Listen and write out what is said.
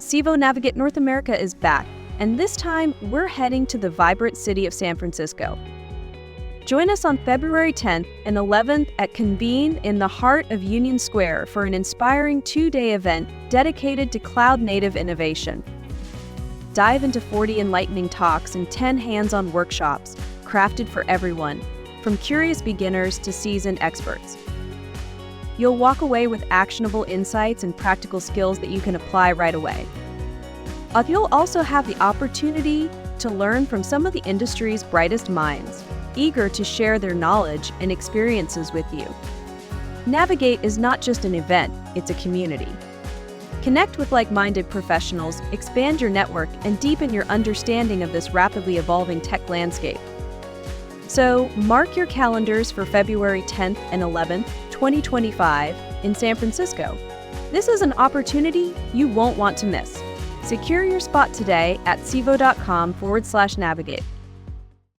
Civo Navigate North America is back, and this time we're heading to the vibrant city of San Francisco. Join us on February 10th and 11th at Convene in the heart of Union Square for an inspiring two-day event dedicated to cloud-native innovation. Dive into 40 enlightening talks and 10 hands-on workshops crafted for everyone, from curious beginners to seasoned experts. You'll walk away with actionable insights and practical skills that you can apply right away. You'll also have the opportunity to learn from some of the industry's brightest minds, eager to share their knowledge and experiences with you. Navigate is not just an event, it's a community. Connect with like-minded professionals, expand your network, and deepen your understanding of this rapidly evolving tech landscape. So, mark your calendars for February 10th and 11th, 2025 in San Francisco. This is an opportunity you won't want to miss. Secure your spot today at civo.com/navigate.